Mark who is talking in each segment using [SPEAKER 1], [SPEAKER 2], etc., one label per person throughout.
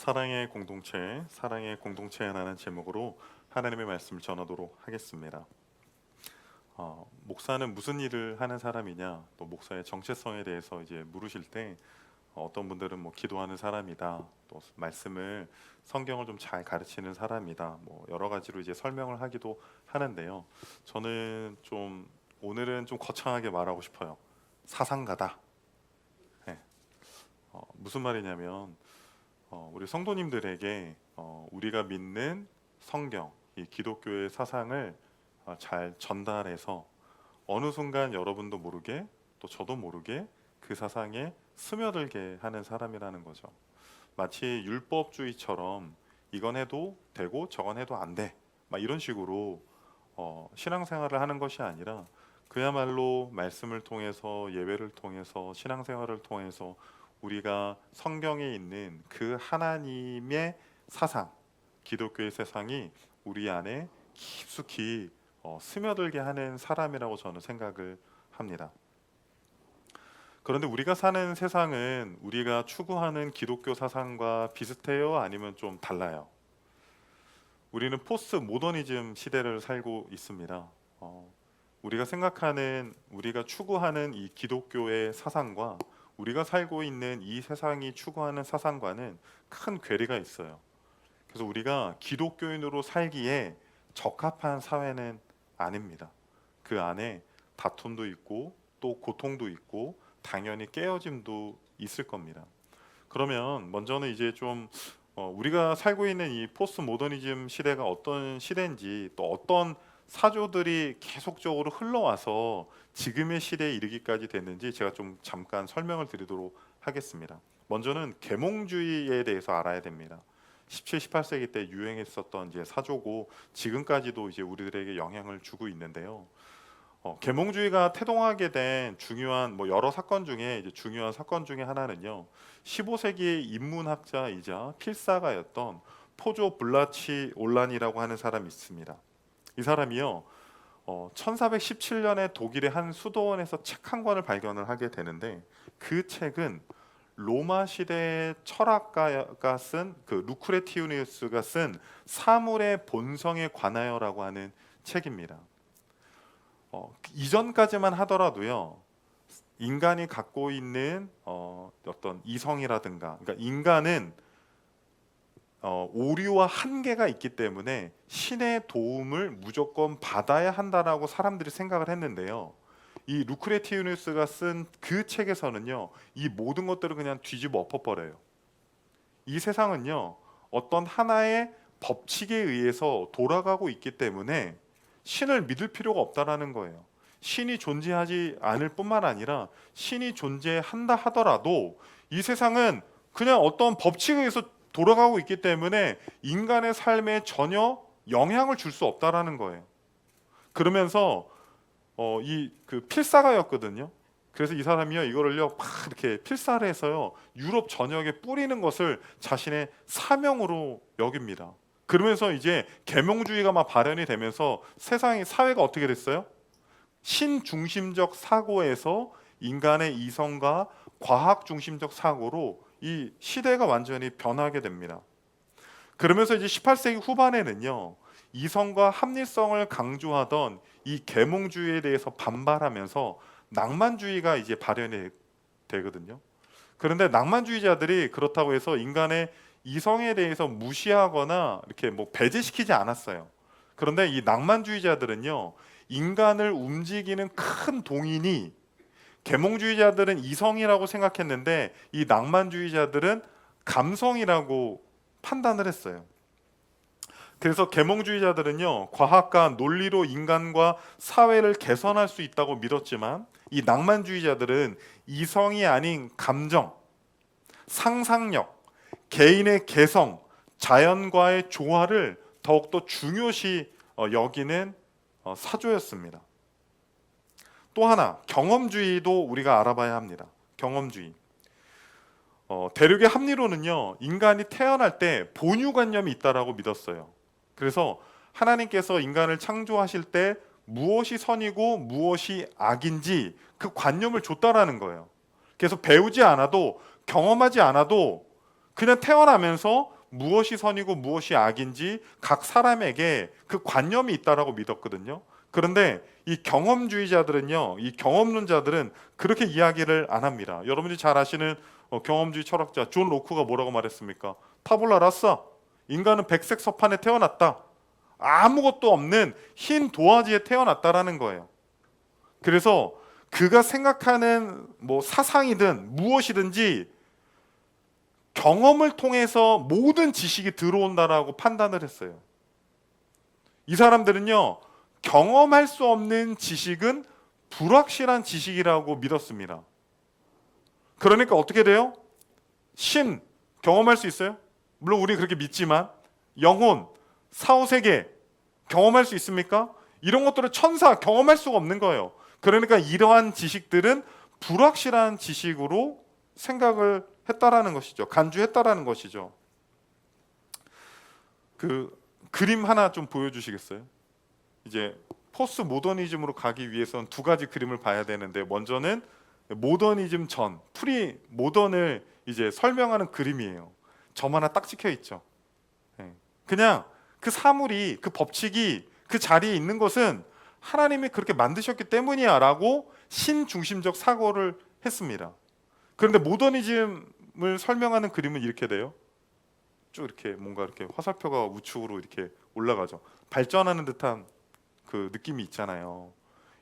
[SPEAKER 1] 사랑의 공동체라는 제목으로 하나님의 말씀을 전하도록 하겠습니다. 목사는 무슨 일을 하는 사람이냐, 또 목사의 정체성에 대해서 이제 물으실 때 어떤 분들은 뭐 기도하는 사람이다, 또 말씀을 성경을 좀 잘 가르치는 사람이다, 뭐 여러 가지로 이제 설명을 하기도 하는데요. 저는 좀 오늘은 좀 거창하게 말하고 싶어요. 사상가다. 네. 무슨 말이냐면 우리 성도님들에게 우리가 믿는 성경, 이 기독교의 사상을 잘 전달해서 어느 순간 여러분도 모르게 또 저도 모르게 그 사상에 스며들게 하는 사람이라는 거죠. 마치 율법주의처럼 이건 해도 되고 저건 해도 안 돼, 막 이런 식으로 신앙생활을 하는 것이 아니라 그야말로 말씀을 통해서 예배를 통해서 신앙생활을 통해서 우리가 성경에 있는 그 하나님의 사상, 기독교의 세상이 우리 안에 깊숙이 스며들게 하는 사람이라고 저는 생각을 합니다. 그런데 우리가 사는 세상은 우리가 추구하는 기독교 사상과 비슷해요? 아니면 좀 달라요? 우리는 포스트 모더니즘 시대를 살고 있습니다. 우리가 생각하는, 우리가 추구하는 이 기독교의 사상과 우리가 살고 있는 이 세상이 추구하는 사상과는 큰 괴리가 있어요. 그래서 우리가 기독교인으로 살기에 적합한 사회는 아닙니다. 그 안에 다툼도 있고 또 고통도 있고 당연히 깨어짐도 있을 겁니다. 그러면 먼저는 이제 좀 우리가 살고 있는 이 포스트 모더니즘 시대가 어떤 시대인지, 또 어떤 사조들이 계속적으로 흘러와서 지금의 시대에 이르기까지 됐는지 제가 좀 잠깐 설명을 드리도록 하겠습니다. 먼저는 계몽주의에 대해서 알아야 됩니다. 17, 18세기 때 유행했었던 이제 사조고 지금까지도 이제 우리들에게 영향을 주고 있는데요. 계몽주의가 태동하게 된 중요한 여러 사건 중에 이제 중요한 사건 중에 하나는요. 15세기의 인문학자이자 필사가였던 포조 블라치 올란이라고 하는 사람이 있습니다. 이 사람이요, 1417년에 독일의 한 수도원에서 책 한 권을 발견을 하게 되는데, 그 책은 로마 시대의 철학가가 쓴, 그 루크레티우스가 쓴 사물의 본성에 관하여라고 하는 책입니다. 이전까지만 하더라도요, 인간이 갖고 있는 어떤 이성이라든가, 그러니까 인간은 오류와 한계가 있기 때문에 신의 도움을 무조건 받아야 한다라고 사람들이 생각을 했는데요. 이 루크레티우스가 쓴 그 책에서는요, 이 모든 것들을 그냥 뒤집어 엎어버려요. 이 세상은요, 어떤 하나의 법칙에 의해서 돌아가고 있기 때문에 신을 믿을 필요가 없다라는 거예요. 신이 존재하지 않을 뿐만 아니라 신이 존재한다 하더라도 이 세상은 그냥 어떤 법칙에 의해서 돌아가고 있기 때문에 인간의 삶에 전혀 영향을 줄 수 없다라는 거예요. 그러면서 이 그 필사가였거든요. 그래서 이 사람이요, 이거를요 막 이렇게 필사를 해서요 유럽 전역에 뿌리는 것을 자신의 사명으로 여깁니다. 그러면서 이제 계몽주의가 막 발현이 되면서 사회가 어떻게 됐어요? 신중심적 사고에서 인간의 이성과 과학 중심적 사고로 이 시대가 완전히 변하게 됩니다. 그러면서 이제 18세기 후반에는요, 이성과 합리성을 강조하던 이 계몽주의에 대해서 반발하면서 낭만주의가 이제 발현이 되거든요. 그런데 낭만주의자들이 그렇다고 해서 인간의 이성에 대해서 무시하거나 이렇게 배제시키지 않았어요. 그런데 이 낭만주의자들은요, 인간을 움직이는 큰 동인이, 계몽주의자들은 이성이라고 생각했는데 이 낭만주의자들은 감성이라고 판단을 했어요. 그래서 계몽주의자들은요, 과학과 논리로 인간과 사회를 개선할 수 있다고 믿었지만 이 낭만주의자들은 이성이 아닌 감정, 상상력, 개인의 개성, 자연과의 조화를 더욱더 중요시 여기는 사조였습니다. 또 하나, 경험주의도 우리가 알아봐야 합니다. 경험주의. 대륙의 합리론은요, 인간이 태어날 때 본유관념이 있다라고 믿었어요. 그래서 하나님께서 인간을 창조하실 때 무엇이 선이고 무엇이 악인지 그 관념을 줬다라는 거예요. 그래서 배우지 않아도, 경험하지 않아도 그냥 태어나면서 무엇이 선이고 무엇이 악인지 각 사람에게 그 관념이 있다라고 믿었거든요. 그런데 이 경험주의자들은요, 이 경험론자들은 그렇게 이야기를 안 합니다. 여러분이 잘 아시는 경험주의 철학자 존 로크가 뭐라고 말했습니까? 타블라 라사, 인간은 백색 서판에 태어났다. 아무것도 없는 흰 도화지에 태어났다라는 거예요. 그래서 그가 생각하는 뭐 사상이든 무엇이든지 경험을 통해서 모든 지식이 들어온다라고 판단을 했어요. 이 사람들은요, 경험할 수 없는 지식은 불확실한 지식이라고 믿었습니다. 그러니까 어떻게 돼요? 신 경험할 수 있어요? 물론 우리 그렇게 믿지만 영혼, 사후세계 경험할 수 있습니까? 이런 것들을 천사 경험할 수가 없는 거예요. 그러니까 이러한 지식들은 불확실한 지식으로 생각을 했다라는 것이죠. 간주했다라는 것이죠. 그 그림 하나 좀 보여주시겠어요? 이제 포스트 모더니즘으로 가기 위해서는 두 가지 그림을 봐야 되는데, 먼저는 모더니즘 전 프리 모던을 이제 설명하는 그림이에요. 점 하나 딱 찍혀 있죠. 그냥 그 사물이, 그 법칙이 그 자리에 있는 것은 하나님이 그렇게 만드셨기 때문이야라고 신중심적 사고를 했습니다. 그런데 모더니즘을 설명하는 그림은 이렇게 돼요. 쭉 이렇게 뭔가 이렇게 화살표가 우측으로 이렇게 올라가죠. 발전하는 듯한 그 느낌이 있잖아요.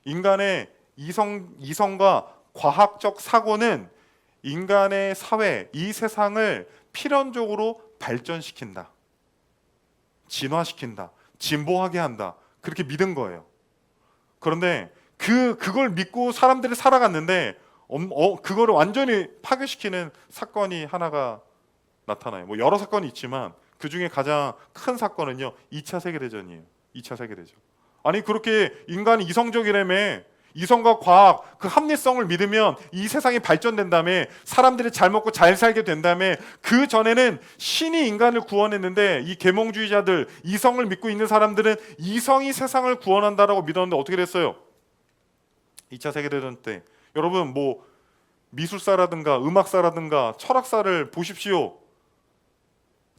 [SPEAKER 1] 인간의 이성과 과학적 사고는 인간의 사회, 이 세상을 필연적으로 발전시킨다, 진화시킨다, 진보하게 한다, 그렇게 믿은 거예요. 그런데 그걸 믿고 사람들이 살아갔는데 그거를 완전히 파괴시키는 사건이 하나가 나타나요. 뭐 여러 사건이 있지만 그 중에 가장 큰 사건은요, 2차 세계대전이에요. 2차 세계대전. 아니 그렇게 인간이 이성적이라며, 이성과 과학 그 합리성을 믿으면 이 세상이 발전된다며, 사람들이 잘 먹고 잘 살게 된다며, 그 전에는 신이 인간을 구원했는데 이 계몽주의자들, 이성을 믿고 있는 사람들은 이성이 세상을 구원한다라고 믿었는데 어떻게 됐어요? 2차 세계대전 때 여러분 뭐 미술사라든가 음악사라든가 철학사를 보십시오.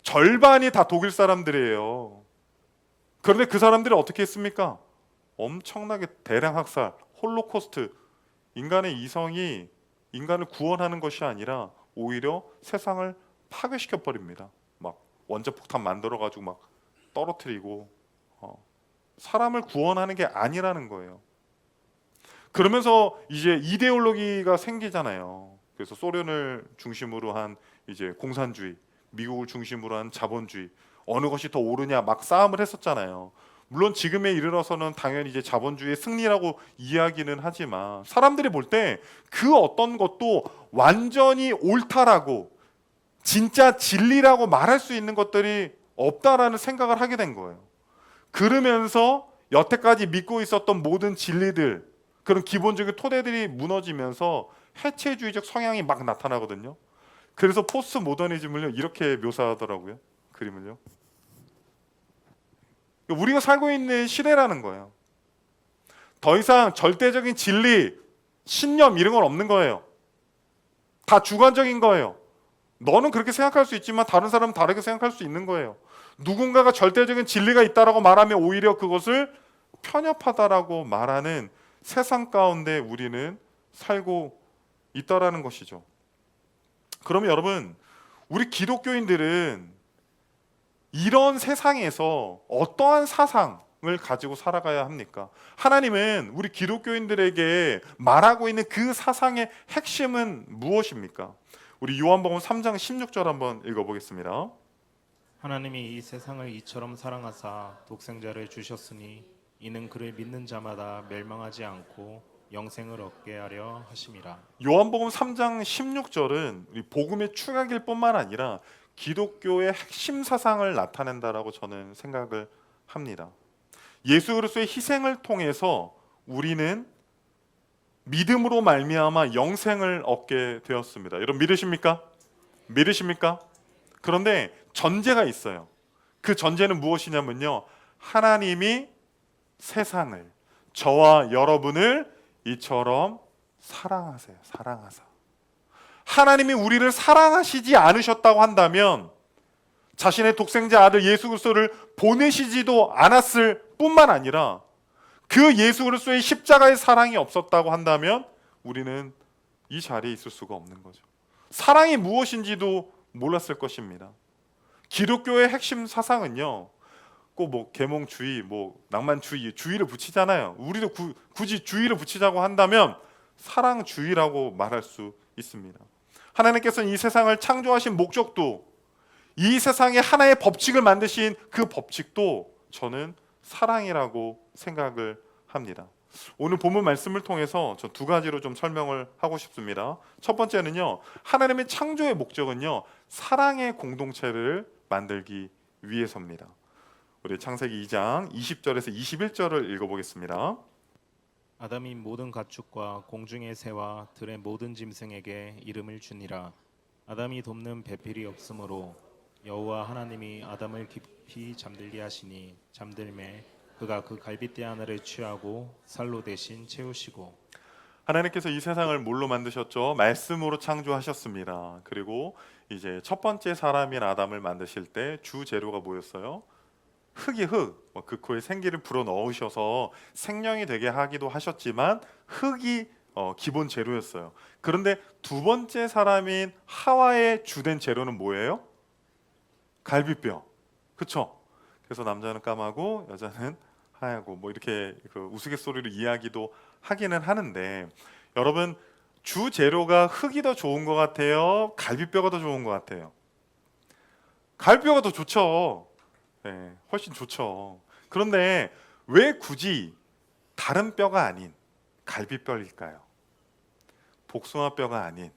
[SPEAKER 1] 절반이 다 독일 사람들이에요. 그런데 그 사람들이 어떻게 했습니까? 엄청나게 대량 학살, 홀로코스트, 인간의 이성이 인간을 구원하는 것이 아니라 오히려 세상을 파괴시켜 버립니다. 막 원자폭탄 만들어 가지고 막 떨어뜨리고 사람을 구원하는 게 아니라는 거예요. 그러면서 이제 이데올로기가 생기잖아요. 그래서 소련을 중심으로 한 이제 공산주의, 미국을 중심으로 한 자본주의, 어느 것이 더 옳으냐 막 싸움을 했었잖아요. 물론 지금에 이르러서는 당연히 이제 자본주의의 승리라고 이야기는 하지만 사람들이 볼 때 그 어떤 것도 완전히 옳다라고 진짜 진리라고 말할 수 있는 것들이 없다라는 생각을 하게 된 거예요. 그러면서 여태까지 믿고 있었던 모든 진리들, 그런 기본적인 토대들이 무너지면서 해체주의적 성향이 막 나타나거든요. 그래서 포스트 모더니즘을요 이렇게 묘사하더라고요. 그림을요. 우리가 살고 있는 시대라는 거예요. 더 이상 절대적인 진리, 신념 이런 건 없는 거예요. 다 주관적인 거예요. 너는 그렇게 생각할 수 있지만 다른 사람은 다르게 생각할 수 있는 거예요. 누군가가 절대적인 진리가 있다라고 말하면 오히려 그것을 편협하다라고 말하는 세상 가운데 우리는 살고 있다라는 것이죠. 그러면 여러분, 우리 기독교인들은 이런 세상에서 어떠한 사상을 가지고 살아가야 합니까? 하나님은 우리 기독교인들에게 말하고 있는 그 사상의 핵심은 무엇입니까? 우리 요한복음 3장 16절 한번 읽어보겠습니다.
[SPEAKER 2] 하나님이 이 세상을 이처럼 사랑하사 독생자를 주셨으니 이는 그를 믿는 자마다 멸망하지 않고 영생을 얻게 하려 하심이라.
[SPEAKER 1] 요한복음 3장 16절은 우리 복음의 축약일 뿐만 아니라 기독교의 핵심 사상을 나타낸다라고 저는 생각을 합니다. 예수 그리스도의 희생을 통해서 우리는 믿음으로 말미암아 영생을 얻게 되었습니다. 여러분 믿으십니까? 믿으십니까? 그런데 전제가 있어요. 그 전제는 무엇이냐면요, 하나님이 세상을, 저와 여러분을 이처럼 사랑하세요. 사랑하사. 하나님이 우리를 사랑하시지 않으셨다고 한다면 자신의 독생자 아들 예수 그리스도를 보내시지도 않았을 뿐만 아니라 그 예수 그리스도의 십자가의 사랑이 없었다고 한다면 우리는 이 자리에 있을 수가 없는 거죠. 사랑이 무엇인지도 몰랐을 것입니다. 기독교의 핵심 사상은요, 꼭 뭐 계몽주의, 뭐 낭만주의, 주의를 붙이잖아요. 우리도 굳이 주의를 붙이자고 한다면 사랑주의라고 말할 수 있습니다. 하나님께서는 이 세상을 창조하신 목적도, 이 세상에 하나의 법칙을 만드신 그 법칙도 저는 사랑이라고 생각을 합니다. 오늘 본문 말씀을 통해서 저 두 가지로 좀 설명을 하고 싶습니다. 첫 번째는요, 하나님의 창조의 목적은요, 사랑의 공동체를 만들기 위해서입니다. 우리 창세기 2장 20절에서 21절을 읽어보겠습니다.
[SPEAKER 2] 아담이 모든 가축과 공중의 새와 들의 모든 짐승에게 이름을 주니라. 아담이 돕는 배필이 없으므로 여호와 하나님이 아담을 깊이 잠들게 하시니 잠들매 그가 그 갈빗대 하나를 취하고 살로 대신 채우시고.
[SPEAKER 1] 하나님께서 이 세상을 뭘로 만드셨죠? 말씀으로 창조하셨습니다. 그리고 이제 첫 번째 사람인 아담을 만드실 때 주 재료가 뭐였어요? 흙이 흙, 그 코에 생기를 불어 넣으셔서 생명이 되게 하기도 하셨지만 흙이 기본 재료였어요. 그런데 두 번째 사람인 하와의 주된 재료는 뭐예요? 갈비뼈, 그렇죠? 그래서 남자는 까마고 여자는 하얗고 뭐 이렇게 그 우스갯소리로 이야기도 하기는 하는데, 여러분 주 재료가 흙이 더 좋은 것 같아요? 갈비뼈가 더 좋은 것 같아요? 갈비뼈가 더 좋죠. 네, 훨씬 좋죠. 그런데 왜 굳이 다른 뼈가 아닌 갈비뼈일까요? 복숭아뼈가 아닌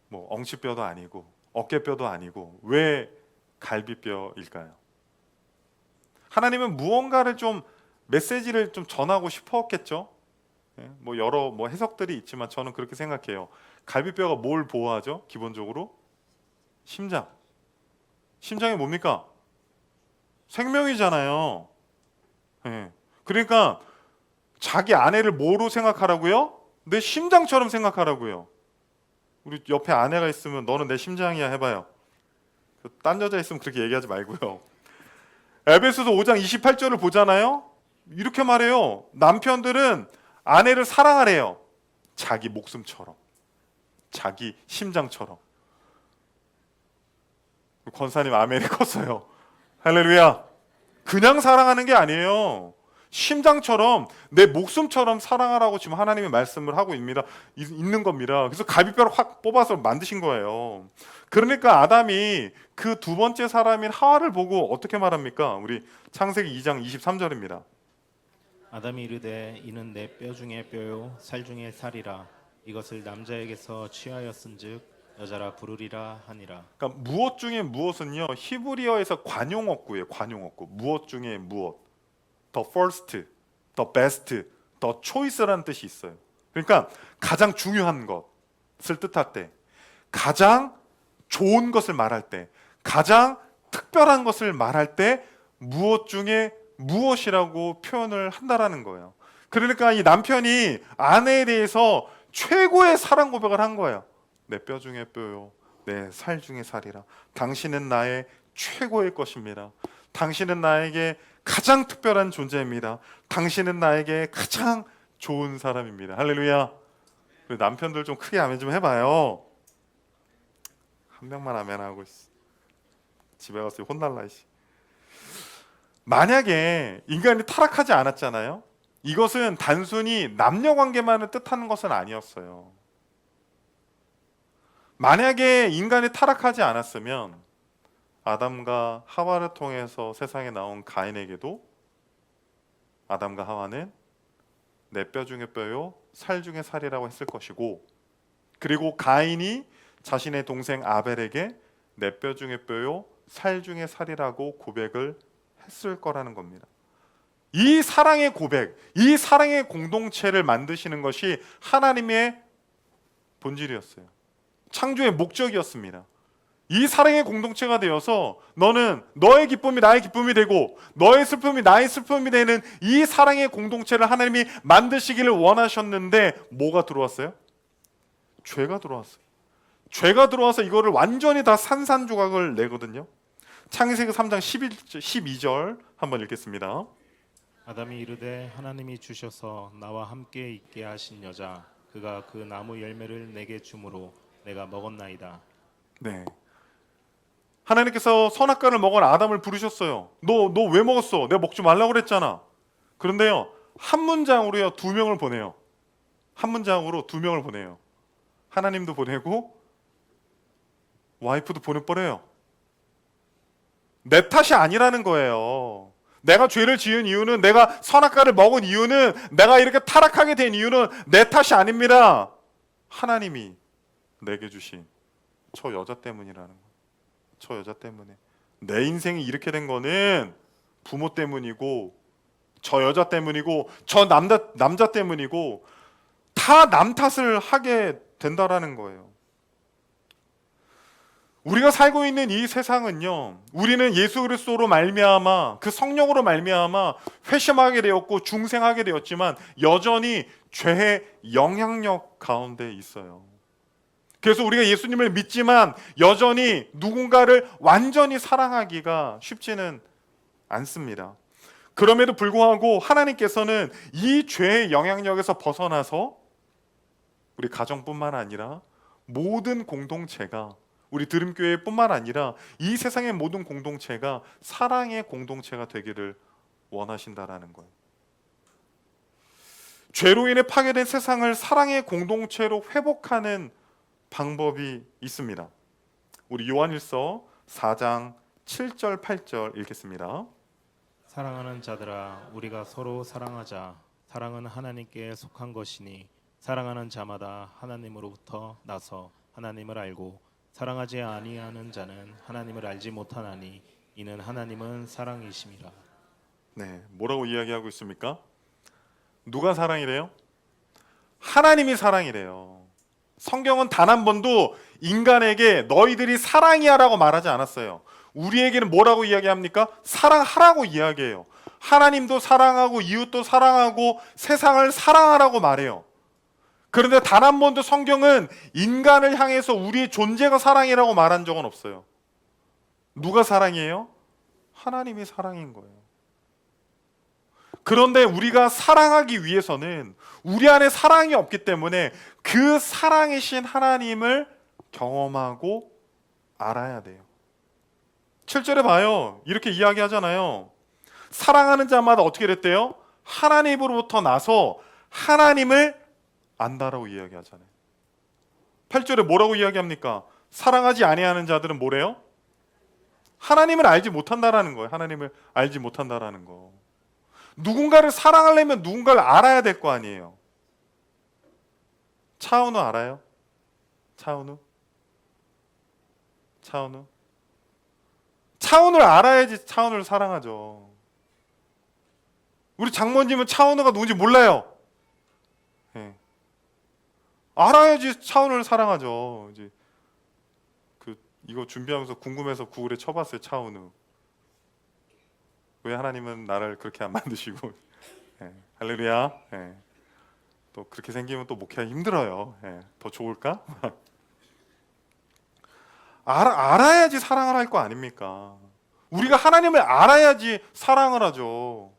[SPEAKER 1] 뭐 엉치뼈도 아니고 어깨뼈도 아니고 왜 갈비뼈일까요? 하나님은 무언가를 좀 메시지를 좀 전하고 싶었겠죠. 뭐 여러 뭐 해석들이 있지만 저는 그렇게 생각해요. 갈비뼈가 뭘 보호하죠? 기본적으로 심장. 심장이 뭡니까? 생명이잖아요. 그러니까 자기 아내를 뭐로 생각하라고요? 내 심장처럼 생각하라고요. 우리 옆에 아내가 있으면 너는 내 심장이야 해봐요. 딴 여자 있으면 그렇게 얘기하지 말고요. 에베소서 5장 28절을 보잖아요. 이렇게 말해요. 남편들은 아내를 사랑하래요. 자기 목숨처럼, 자기 심장처럼. 권사님 아멘이 컸어요. 할렐루야. 그냥 사랑하는 게 아니에요. 심장처럼, 내 목숨처럼 사랑하라고 지금 하나님이 말씀을 하고 있는 겁니다. 그래서 갈비뼈를 확 뽑아서 만드신 거예요. 그러니까 아담이 그 두 번째 사람인 하와를 보고 어떻게 말합니까? 우리 창세기 2장 23절입니다.
[SPEAKER 2] 아담이 이르되 이는 내 뼈 중에 뼈요 살 중에 살이라. 이것을 남자에게서 취하였은즉 여자라 부르리라 하니라.
[SPEAKER 1] 그러니까 무엇 중에 무엇은요, 히브리어에서 관용어구예요. 관용어구. 무엇 중에 무엇. The first, the best, the choice라는 뜻이 있어요. 그러니까 가장 중요한 것을 뜻할 때, 가장 좋은 것을 말할 때, 가장 특별한 것을 말할 때 무엇 중에 무엇이라고 표현을 한다라는 거예요. 그러니까 이 남편이 아내에 대해서 최고의 사랑 고백을 한 거예요. 내 뼈 중에 뼈요, 내 살 중에 살이라. 당신은 나의 최고의 것입니다. 당신은 나에게 가장 특별한 존재입니다. 당신은 나에게 가장 좋은 사람입니다. 할렐루야. 남편들 좀 크게 아멘 좀 해봐요. 한 명만 아멘 하고 있어. 집에 가서 혼날라. 만약에 인간이 타락하지 않았잖아요. 이것은 단순히 남녀 관계만을 뜻하는 것은 아니었어요. 만약에 인간이 타락하지 않았으면 아담과 하와를 통해서 세상에 나온 가인에게도 아담과 하와는 내 뼈 중에 뼈요 살 중에 살이라고 했을 것이고, 그리고 가인이 자신의 동생 아벨에게 내 뼈 중에 뼈요 살 중에 살이라고 고백을 했을 거라는 겁니다. 이 사랑의 고백, 이 사랑의 공동체를 만드시는 것이 하나님의 본질이었어요. 창조의 목적이었습니다. 이 사랑의 공동체가 되어서 너는 너의 기쁨이 나의 기쁨이 되고 너의 슬픔이 나의 슬픔이 되는 이 사랑의 공동체를 하나님이 만드시기를 원하셨는데 뭐가 들어왔어요? 죄가 들어왔어요. 죄가 들어와서 이거를 완전히 다 산산조각을 내거든요. 창세기 3장 12절 한번 읽겠습니다.
[SPEAKER 2] 아담이 이르되 하나님이 주셔서 나와 함께 있게 하신 여자 그가 그 나무 열매를 내게 주므로 내가 먹었나이다.
[SPEAKER 1] 네. 하나님께서 선악과를 먹은 아담을 부르셨어요. 너 왜 먹었어? 내가 먹지 말라고 그랬잖아. 그런데요, 한 문장으로요, 두 명을 보내요. 한 문장으로 두 명을 보내요. 하나님도 보내고 와이프도 보내버려요. 내 탓이 아니라는 거예요. 내가 죄를 지은 이유는, 내가 선악과를 먹은 이유는, 내가 이렇게 타락하게 된 이유는 내 탓이 아닙니다. 하나님이 내게 주신 저 여자 때문이라는 거예요. 저 여자 때문에. 내 인생이 이렇게 된 거는 부모 때문이고, 저 여자 때문이고, 저 남자 때문이고, 다 남 탓을 하게 된다라는 거예요. 우리가 살고 있는 이 세상은요, 우리는 예수 그리스도로 말미암아, 그 성령으로 말미암아 회심하게 되었고 중생하게 되었지만 여전히 죄의 영향력 가운데 있어요. 그래서 우리가 예수님을 믿지만 여전히 누군가를 완전히 사랑하기가 쉽지는 않습니다. 그럼에도 불구하고 하나님께서는 이 죄의 영향력에서 벗어나서 우리 가정뿐만 아니라 모든 공동체가, 우리 드림교회뿐만 아니라 이 세상의 모든 공동체가 사랑의 공동체가 되기를 원하신다라는 거예요. 죄로 인해 파괴된 세상을 사랑의 공동체로 회복하는 방법이 있습니다. 우리 요한일서 4장 7절 8절 읽겠습니다.
[SPEAKER 2] 사랑하는 자들아 우리가 서로 사랑하자. 사랑은 하나님께 속한 것이니 사랑하는 자마다 하나님으로부터 나서 하나님을 알고 사랑하지 아니하는 자는 하나님을 알지 못하나니 이는 하나님은 사랑이심이라.
[SPEAKER 1] 네, 뭐라고 이야기하고 있습니까? 누가 사랑이래요? 하나님이 사랑이래요. 성경은 단 한 번도 인간에게 너희들이 사랑이야라고 말하지 않았어요. 우리에게는 뭐라고 이야기합니까? 사랑하라고 이야기해요. 하나님도 사랑하고 이웃도 사랑하고 세상을 사랑하라고 말해요. 그런데 단 한 번도 성경은 인간을 향해서 우리의 존재가 사랑이라고 말한 적은 없어요. 누가 사랑이에요? 하나님이 사랑인 거예요. 그런데 우리가 사랑하기 위해서는 우리 안에 사랑이 없기 때문에 그 사랑이신 하나님을 경험하고 알아야 돼요. 7절에 봐요. 이렇게 이야기하잖아요. 사랑하는 자마다 어떻게 됐대요? 하나님으로부터 나서 하나님을 안다라고 이야기하잖아요. 8절에 뭐라고 이야기합니까? 사랑하지 아니하는 자들은 뭐래요? 하나님을 알지 못한다라는 거예요. 하나님을 알지 못한다라는 거. 누군가를 사랑하려면 누군가를 알아야 될 거 아니에요. 차은우 알아요? 차은우? 차은우를 알아야지 차은우를 사랑하죠. 우리 장모님은 차은우가 누군지 몰라요. 네. 알아야지 차은우를 사랑하죠. 이제 이거 준비하면서 궁금해서 구글에 쳐봤어요. 차은우. 왜 하나님은 나를 그렇게 안 만드시고? 네. 할렐루야. 네. 또 그렇게 생기면 또 목회하기 힘들어요. 네. 더 좋을까? 알아야지 사랑을 할 거 아닙니까? 우리가 하나님을 알아야지 사랑을 하죠.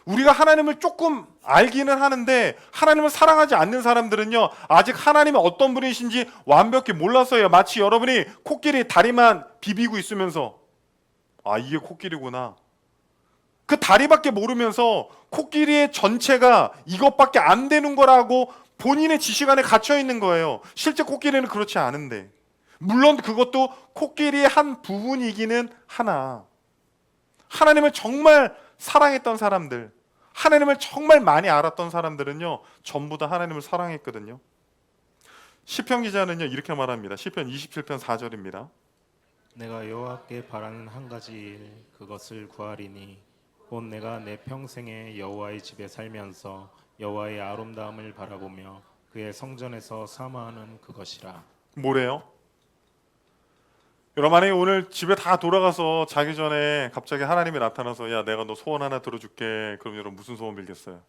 [SPEAKER 1] 우리가 하나님을 조금 알기는 하는데 하나님을 사랑하지 않는 사람들은요, 아직 하나님이 어떤 분이신지 완벽히 몰라서요. 마치 여러분이 코끼리 다리만 비비고 있으면서 아, 이게 코끼리구나. 그 다리밖에 모르면서 코끼리의 전체가 이것밖에 안 되는 거라고 본인의 지식 안에 갇혀 있는 거예요. 실제 코끼리는 그렇지 않은데. 물론 그것도 코끼리의 한 부분이기는 하나. 하나님을 정말 사랑했던 사람들, 하나님을 정말 많이 알았던 사람들은요, 전부 다 하나님을 사랑했거든요. 시편 기자는요, 이렇게 말합니다. 시편 27편 4절입니다.
[SPEAKER 2] 내가 여호와께 바라는 한 가지 일 그것을 구하리니 곧 내가 내 평생에 여호와의 집에 살면서 여호와의 아름다움을 바라보며 그의 성전에서 사모하는 그것이라.
[SPEAKER 1] 뭐래요? 여러분, 만약에 오늘 집에 다 돌아가서 자기 전에 갑자기 하나님이 나타나서 야, 내가 너 소원 하나 들어줄게. 그럼 여러분 무슨 소원 빌겠어요?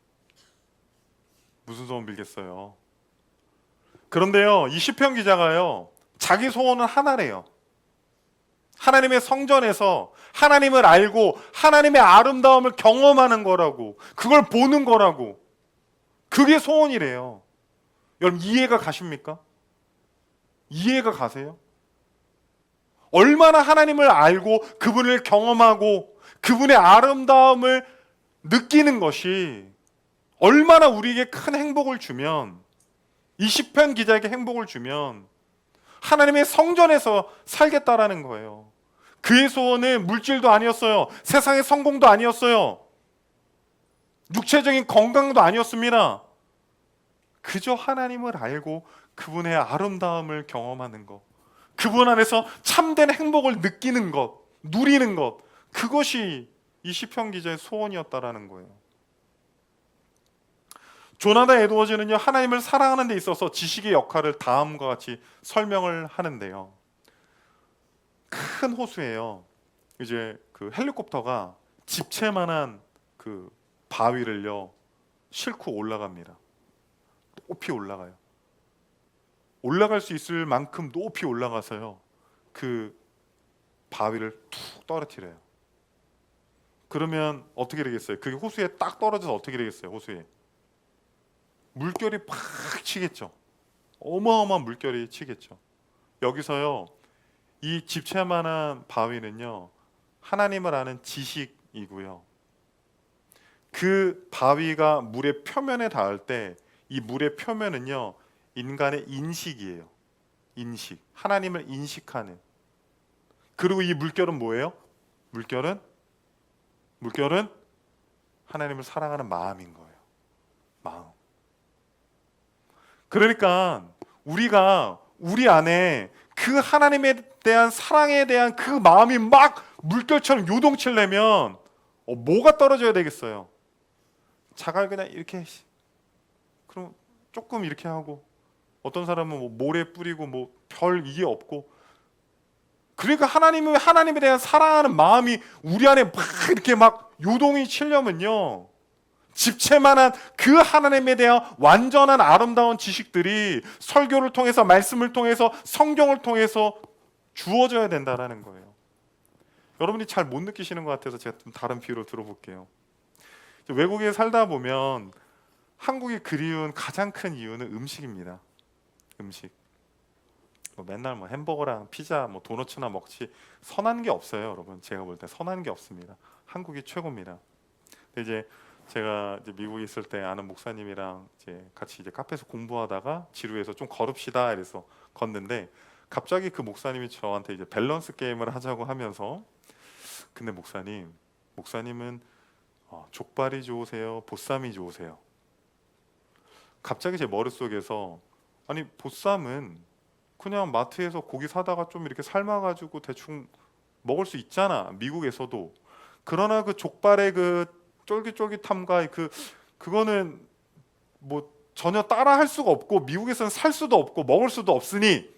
[SPEAKER 1] 무슨 소원 빌겠어요? 그런데요, 이 시편 기자가요, 자기 소원은 하나래요. 하나님의 성전에서 하나님을 알고 하나님의 아름다움을 경험하는 거라고, 그걸 보는 거라고. 그게 소원이래요. 여러분 이해가 가십니까? 이해가 가세요? 얼마나 하나님을 알고 그분을 경험하고 그분의 아름다움을 느끼는 것이 얼마나 우리에게 큰 행복을 주면, 이 시편 기자에게 행복을 주면 하나님의 성전에서 살겠다라는 거예요. 그의 소원은 물질도 아니었어요. 세상의 성공도 아니었어요. 육체적인 건강도 아니었습니다. 그저 하나님을 알고 그분의 아름다움을 경험하는 것, 그분 안에서 참된 행복을 느끼는 것, 누리는 것, 그것이 이 시편 기자의 소원이었다라는 거예요. 조나단 에드워즈는요, 하나님을 사랑하는 데 있어서 지식의 역할을 다음과 같이 설명을 하는데요. 큰 호수예요. 이제 그 헬리콥터가 집채만한 그 바위를요 싣고 올라갑니다. 높이 올라가요. 올라갈 수 있을 만큼 높이 올라가서요 그 바위를 툭 떨어뜨려요. 그러면 어떻게 되겠어요? 그게 호수에 딱 떨어져서 어떻게 되겠어요? 호수에 물결이 팍 치겠죠. 어마어마한 물결이 치겠죠. 여기서요 이 집채만한 바위는요 하나님을 아는 지식이고요, 그 바위가 물의 표면에 닿을 때 이 물의 표면은요 인간의 인식이에요. 인식, 하나님을 인식하는. 그리고 이 물결은 뭐예요? 물결은 하나님을 사랑하는 마음인 거예요. 마음. 그러니까 우리가 우리 안에 그 하나님에 대한 사랑에 대한 그 마음이 막 물결처럼 요동치려면 뭐가 떨어져야 되겠어요? 자갈 그냥 이렇게, 그럼 조금 이렇게 하고, 어떤 사람은 뭐 모래 뿌리고 뭐 별 이게 없고. 그러니까 하나님에 대한 사랑하는 마음이 우리 안에 막 이렇게 막 요동이 치려면요 집채만한 그 하나님에 대한 완전한 아름다운 지식들이 설교를 통해서, 말씀을 통해서, 성경을 통해서 주어져야 된다라는 거예요. 여러분이 잘 못 느끼시는 것 같아서 제가 좀 다른 비유를 들어볼게요. 외국에 살다 보면 한국이 그리운 가장 큰 이유는 음식입니다. 음식. 맨날 뭐 햄버거랑 피자, 뭐 도너츠나 먹지 선한 게 없어요, 여러분. 제가 볼 때 선한 게 없습니다. 한국이 최고입니다. 근데 이제 제가 이제 미국에 있을 때 아는 목사님이랑 이제 같이 이제 카페에서 공부하다가 지루해서 좀 걸읍시다 이래서 걷는데, 갑자기 그 목사님이 저한테 이제 밸런스 게임을 하자고 하면서, 근데 목사님은 족발이 좋으세요? 보쌈이 좋으세요? 갑자기 제 머릿속에서, 아니 보쌈은 그냥 마트에서 고기 사다가 좀 이렇게 삶아가지고 대충 먹을 수 있잖아, 미국에서도. 그러나 그 족발의 그 쫄깃쫄깃함과 그거는 뭐 전혀 따라 할 수가 없고 미국에서는 살 수도 없고 먹을 수도 없으니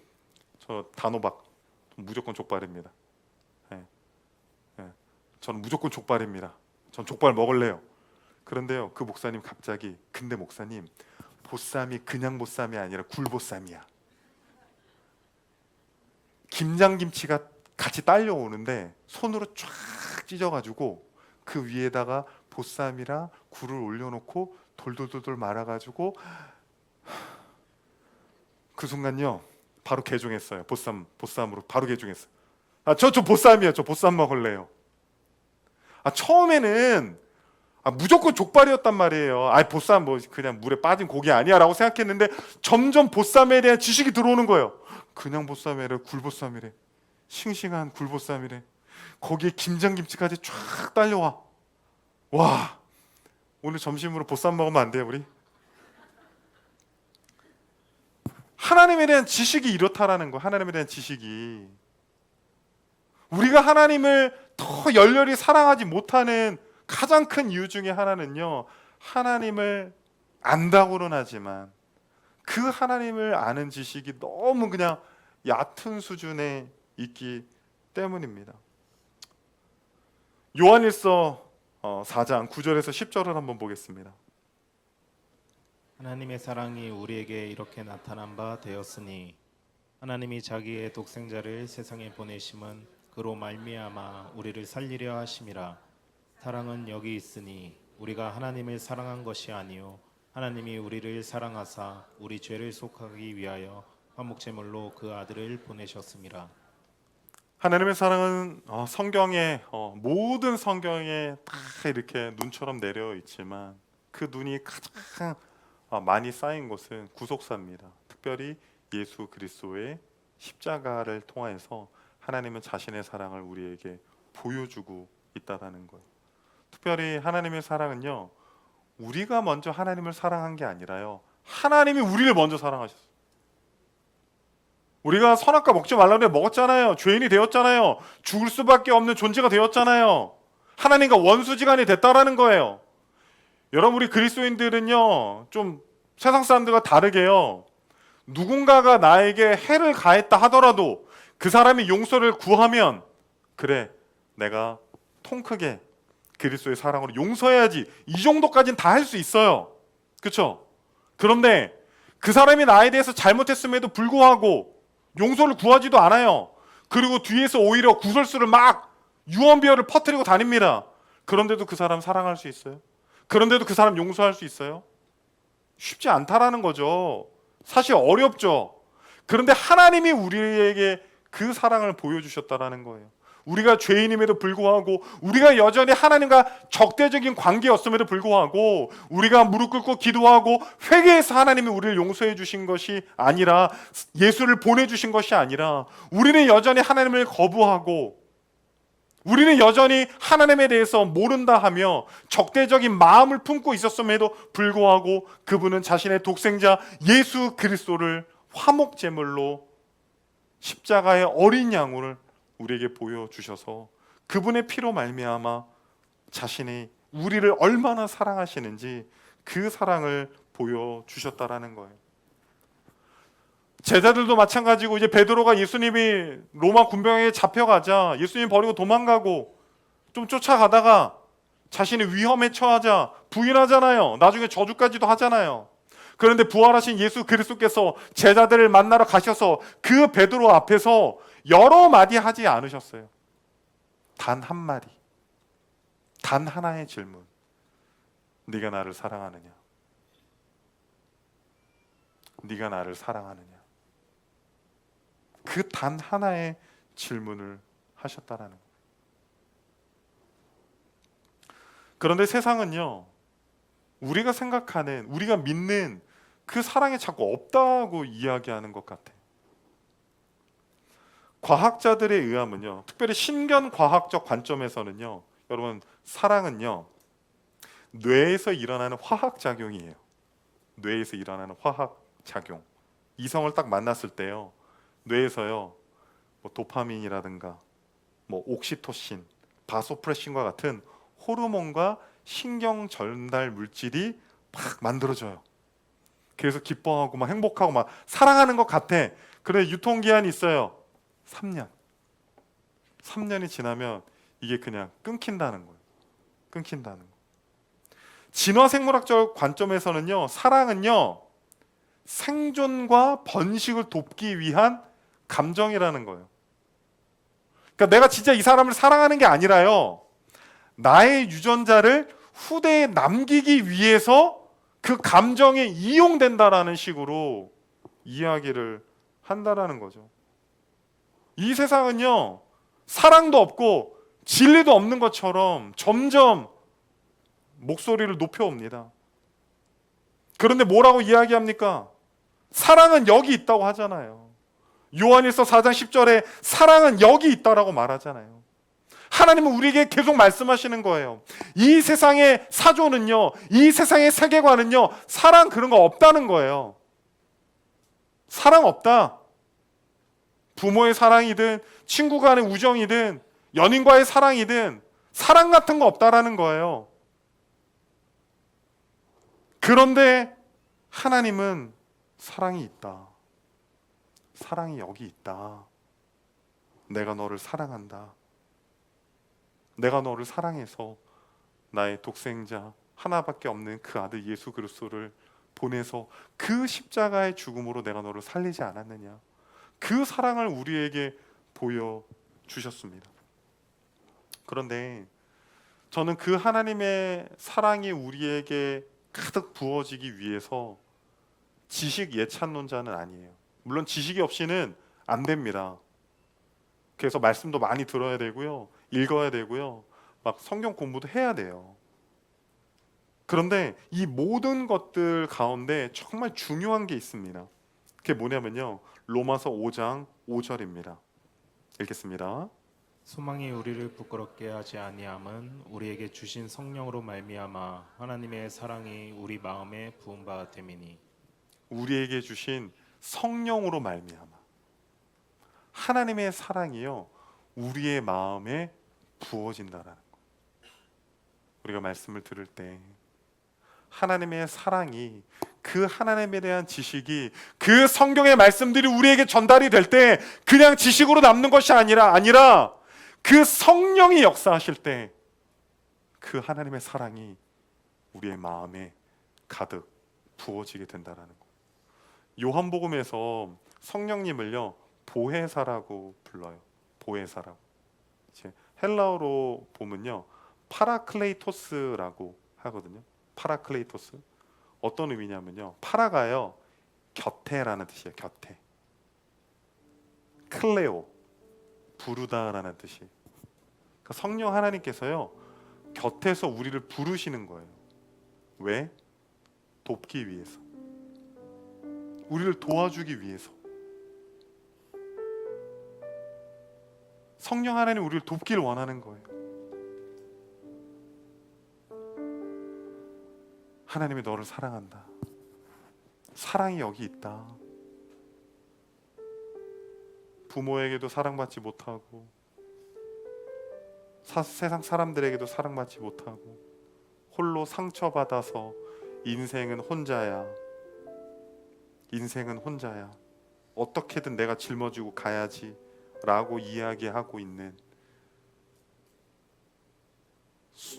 [SPEAKER 1] 저 단호박 무조건 족발입니다. 네. 네. 저는 무조건 족발입니다. 전 족발 먹을래요. 그런데요 그 목사님 갑자기, 근데 목사님 보쌈이 그냥 보쌈이 아니라 굴보쌈이야. 김장김치가 같이 딸려오는데 손으로 쫙 찢어가지고 그 위에다가 보쌈이랑 굴을 올려놓고 돌돌돌돌 말아가지고, 그 순간요 바로 개종했어요. 보쌈으로 바로 개종했어요. 저 보쌈이요. 저 보쌈 먹을래요. 처음에는 무조건 족발이었단 말이에요. 보쌈 뭐 그냥 물에 빠진 고기 아니야라고 생각했는데 점점 보쌈에 대한 지식이 들어오는 거예요. 그냥 보쌈이래, 굴보쌈이래, 싱싱한 굴보쌈이래, 거기에 김장김치까지 쫙 딸려와. 와, 오늘 점심으로 보쌈 먹으면 안 돼요 우리? 하나님에 대한 지식이 이렇다라는 거. 하나님에 대한 지식이, 우리가 하나님을 더 열렬히 사랑하지 못하는 가장 큰 이유 중에 하나는요, 하나님을 안다고는 하지만 그 하나님을 아는 지식이 너무 그냥 얕은 수준에 있기 때문입니다. 요한일서 4장 9절에서 10절을 한번 보겠습니다.
[SPEAKER 2] 하나님의 사랑이 우리에게 이렇게 나타난 바 되었으니 하나님이 자기의 독생자를 세상에 보내심은 그로 말미암아 우리를 살리려 하심이라. 사랑은 여기 있으니 우리가 하나님을 사랑한 것이 아니요 하나님이 우리를 사랑하사 우리 죄를 속하기 위하여 화목제물로 그 아들을 보내셨음이라.
[SPEAKER 1] 하나님의 사랑은 모든 성경에 다 이렇게 눈처럼 내려 있지만 그 눈이 가장 많이 쌓인 것은 구속사입니다. 특별히 예수 그리스도의 십자가를 통하여서 하나님은 자신의 사랑을 우리에게 보여주고 있다라는 거예요. 특별히 하나님의 사랑은요, 우리가 먼저 하나님을 사랑한 게 아니라요, 하나님이 우리를 먼저 사랑하셨어요. 우리가 선악과 먹지 말라는데 먹었잖아요. 죄인이 되었잖아요. 죽을 수밖에 없는 존재가 되었잖아요. 하나님과 원수지간이 됐다라는 거예요. 여러분, 우리 그리스도인들은요, 좀 세상 사람들과 다르게요, 누군가가 나에게 해를 가했다 하더라도 그 사람이 용서를 구하면, 그래, 내가 통 크게 그리스도의 사랑으로 용서해야지, 이 정도까지는 다 할 수 있어요. 그렇죠? 그런데 그 사람이 나에 대해서 잘못했음에도 불구하고 용서를 구하지도 않아요. 그리고 뒤에서 오히려 구설수를 막 유언비어를 퍼뜨리고 다닙니다. 그런데도 그 사람 사랑할 수 있어요? 그런데도 그 사람 용서할 수 있어요? 쉽지 않다라는 거죠. 사실 어렵죠. 그런데 하나님이 우리에게 그 사랑을 보여주셨다라는 거예요. 우리가 죄인임에도 불구하고, 우리가 여전히 하나님과 적대적인 관계였음에도 불구하고, 우리가 무릎 꿇고 기도하고 회개해서 하나님이 우리를 용서해 주신 것이 아니라, 예수를 보내주신 것이 아니라, 우리는 여전히 하나님을 거부하고, 우리는 여전히 하나님에 대해서 모른다 하며 적대적인 마음을 품고 있었음에도 불구하고, 그분은 자신의 독생자 예수 그리스도를 화목제물로 십자가의 어린 양을 우리에게 보여주셔서 그분의 피로 말미암아 자신이 우리를 얼마나 사랑하시는지 그 사랑을 보여주셨다라는 거예요. 제자들도 마찬가지고, 이제 베드로가 예수님이 로마 군병에게 잡혀가자 예수님 버리고 도망가고 좀 쫓아가다가 자신이 위험에 처하자 부인하잖아요. 나중에 저주까지도 하잖아요. 그런데 부활하신 예수 그리스도께서 제자들을 만나러 가셔서 그 베드로 앞에서 여러 마디 하지 않으셨어요. 단 한 마디, 단 하나의 질문. 네가 나를 사랑하느냐? 네가 나를 사랑하느냐? 그 단 하나의 질문을 하셨다라는 거예요. 그런데 세상은요, 우리가 생각하는, 우리가 믿는 그 사랑이 자꾸 없다고 이야기하는 것 같아요. 과학자들에 의하면요, 특별히 신경과학적 관점에서는요, 여러분, 사랑은요, 뇌에서 일어나는 화학작용이에요. 뇌에서 일어나는 화학작용. 이성을 딱 만났을 때요, 뇌에서요, 도파민이라든가 옥시토신, 바소프레신과 같은 호르몬과 신경 전달 물질이 막 만들어져요. 그래서 기뻐하고 막 행복하고 막 사랑하는 것 같아. 그런데 유통기한이 있어요. 3년. 3년이 지나면 이게 그냥 끊긴다는 거예요. 끊긴다는 거. 진화생물학적 관점에서는요, 사랑은요, 생존과 번식을 돕기 위한 감정이라는 거예요. 그러니까 내가 진짜 이 사람을 사랑하는 게 아니라요, 나의 유전자를 후대에 남기기 위해서 그 감정에 이용된다라는 식으로 이야기를 한다라는 거죠. 이 세상은요, 사랑도 없고 진리도 없는 것처럼 점점 목소리를 높여옵니다. 그런데 뭐라고 이야기합니까? 사랑은 여기 있다고 하잖아요. 요한일서 4장 10절에 사랑은 여기 있다라고 말하잖아요. 하나님은 우리에게 계속 말씀하시는 거예요. 이 세상의 사조는요, 이 세상의 세계관은요, 사랑 그런 거 없다는 거예요. 사랑 없다. 부모의 사랑이든 친구 간의 우정이든 연인과의 사랑이든 사랑 같은 거 없다라는 거예요. 그런데 하나님은 사랑이 있다. 사랑이 여기 있다. 내가 너를 사랑한다. 내가 너를 사랑해서 나의 독생자 하나밖에 없는 그 아들 예수 그리스도를 보내서 그 십자가의 죽음으로 내가 너를 살리지 않았느냐. 그 사랑을 우리에게 보여주셨습니다. 그런데 저는 그 하나님의 사랑이 우리에게 가득 부어지기 위해서 지식 예찬론자는 아니에요. 물론 지식이 없이는 안 됩니다. 그래서 말씀도 많이 들어야 되고요, 읽어야 되고요, 막 성경 공부도 해야 돼요. 그런데 이 모든 것들 가운데 정말 중요한 게 있습니다. 그게 뭐냐면요, 로마서 5장 5절입니다. 읽겠습니다.
[SPEAKER 2] 소망이 우리를 부끄럽게 하지 아니함은 우리에게 주신 성령으로 말미암아 하나님의 사랑이 우리 마음에 부은 바 됨이니.
[SPEAKER 1] 우리에게 주신 성령으로 말미암아 하나님의 사랑이요 우리의 마음에 부어진다라는 거예요. 우리가 말씀을 들을 때 하나님의 사랑이, 그 하나님에 대한 지식이, 그 성경의 말씀들이 우리에게 전달이 될 때 그냥 지식으로 남는 것이 아니라 그 성령이 역사하실 때 그 하나님의 사랑이 우리의 마음에 가득 부어지게 된다라는 거예요. 요한복음에서 성령님을요 보혜사라고 불러요. 보혜사라고. 헬라어로 보면요 파라클레이토스라고 하거든요. 파라클레이토스. 어떤 의미냐면요, 파라가요 곁에라는 뜻이에요. 곁에. 클레오, 부르다라는 뜻이. 그러니까 성령 하나님께서요 곁에서 우리를 부르시는 거예요. 왜? 돕기 위해서, 우리를 도와주기 위해서. 성령 하나님 우리를 돕기를 원하는 거예요. 하나님이 너를 사랑한다. 사랑이 여기 있다. 부모에게도 사랑받지 못하고 세상 사람들에게도 사랑받지 못하고 홀로 상처받아서 인생은 혼자야. 인생은 혼자야. 어떻게든 내가 짊어지고 가야지 라고 이야기하고 있는,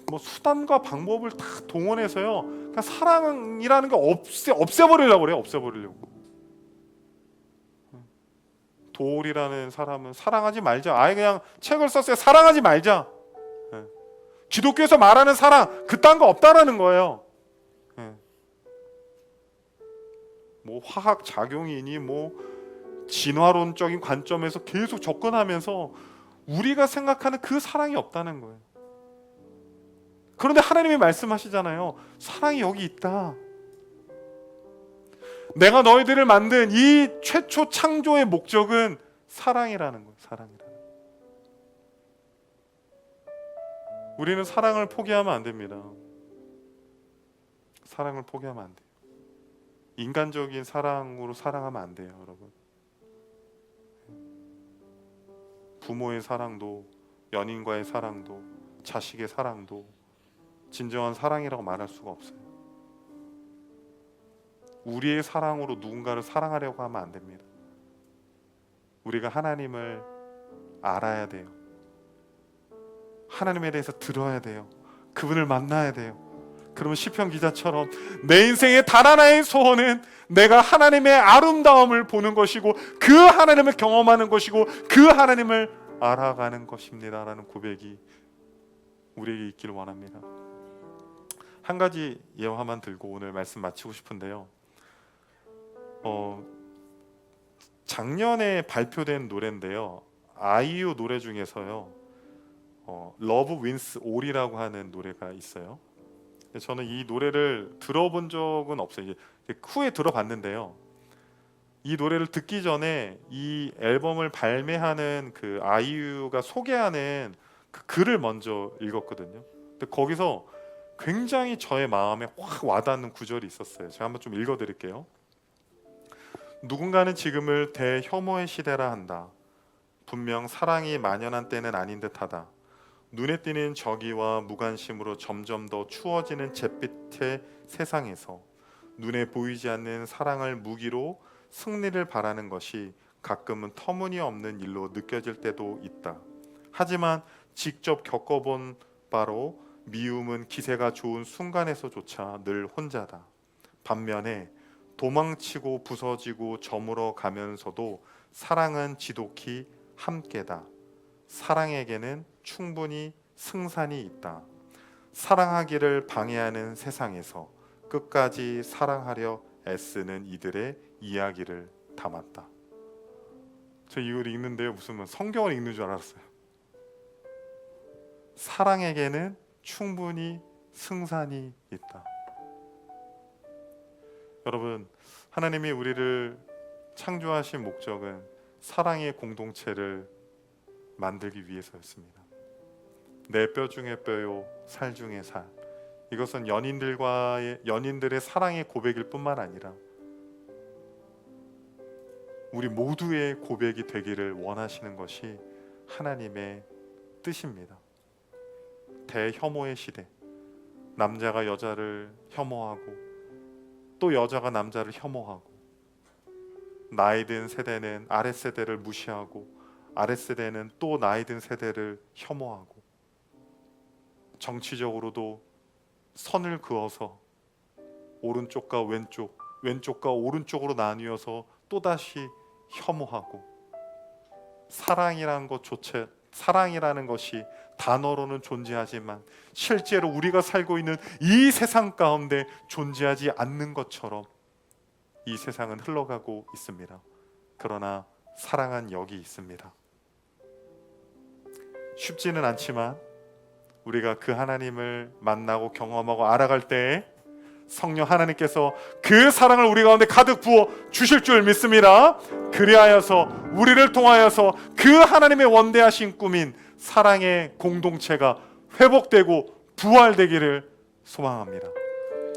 [SPEAKER 1] 뭐 수단과 방법을 다 동원해서요 그냥 사랑이라는 거 없애버리려고 그래요. 없애버리려고. 도울이라는 사람은 사랑하지 말자. 아예 그냥 책을 썼어요. 사랑하지 말자. 기독교에서 말하는 사랑 그딴 거 없다라는 거예요. 뭐 화학 작용이니 뭐 진화론적인 관점에서 계속 접근하면서 우리가 생각하는 그 사랑이 없다는 거예요. 그런데 하나님이 말씀하시잖아요. 사랑이 여기 있다. 내가 너희들을 만든 이 최초 창조의 목적은 사랑이라는 거예요. 사랑이라는. 우리는 사랑을 포기하면 안 됩니다. 사랑을 포기하면 안 돼요. 인간적인 사랑으로 사랑하면 안 돼요, 여러분. 부모의 사랑도, 연인과의 사랑도, 자식의 사랑도 진정한 사랑이라고 말할 수가 없어요. 우리의 사랑으로 누군가를 사랑하려고 하면 안 됩니다. 우리가 하나님을 알아야 돼요. 하나님에 대해서 들어야 돼요. 그분을 만나야 돼요. 그러면 시편 기자처럼 내 인생의 단 하나의 소원은 내가 하나님의 아름다움을 보는 것이고 그 하나님을 경험하는 것이고 그 하나님을 알아가는 것입니다 라는 고백이 우리에게 있기를 원합니다. 한 가지 예화만 들고 오늘 말씀 마치고 싶은데요, 작년에 발표된 노래인데요, 아이유 노래 중에서요 Love Wins All이라고 하는 노래가 있어요. 저는 이 노래를 들어본 적은 없어요. 이제 후에 들어봤는데요, 이 노래를 듣기 전에 이 앨범을 발매하는 그 아이유가 소개하는 그 글을 먼저 읽었거든요. 근데 거기서 굉장히 저의 마음에 확 와닿는 구절이 있었어요. 제가 한번 좀 읽어드릴게요. 누군가는 지금을 대혐오의 시대라 한다. 분명 사랑이 만연한 때는 아닌 듯하다. 눈에 띄는 적의와 무관심으로 점점 더 추워지는 잿빛의 세상에서 눈에 보이지 않는 사랑을 무기로 승리를 바라는 것이 가끔은 터무니없는 일로 느껴질 때도 있다. 하지만 직접 겪어본 바로 미움은 기세가 좋은 순간에서조차 늘 혼자다. 반면에 도망치고 부서지고 저물어 가면서도 사랑은 지독히 함께다. 사랑에게는 충분히 승산이 있다. 사랑하기를 방해하는 세상에서 끝까지 사랑하려 애쓰는 이들의 이야기를 담았다. 저 이걸 읽는데요, 무슨 성경을 읽는 줄 알았어요. 사랑에게는 충분히 승산이 있다. 여러분, 하나님이 우리를 창조하신 목적은 사랑의 공동체를 만들기 위해서였습니다. 내 뼈 중에 뼈요, 살 중에 살. 이것은 연인들의 사랑의 고백일 뿐만 아니라 우리 모두의 고백이 되기를 원하시는 것이 하나님의 뜻입니다. 대혐오의 시대, 남자가 여자를 혐오하고 또 여자가 남자를 혐오하고, 나이 든 세대는 아랫세대를 무시하고 아랫세대는 또 나이 든 세대를 혐오하고, 정치적으로도 선을 그어서 오른쪽과 왼쪽, 왼쪽과 오른쪽으로 나뉘어서 또다시 혐오하고, 사랑이라는 것이 단어로는 존재하지만 실제로 우리가 살고 있는 이 세상 가운데 존재하지 않는 것처럼 이 세상은 흘러가고 있습니다. 그러나 사랑은 여기 있습니다. 쉽지는 않지만 우리가 그 하나님을 만나고 경험하고 알아갈 때에 성령 하나님께서 그 사랑을 우리 가운데 가득 부어 주실 줄 믿습니다. 그리하여서 우리를 통하여서 그 하나님의 원대하신 꿈인 사랑의 공동체가 회복되고 부활되기를 소망합니다.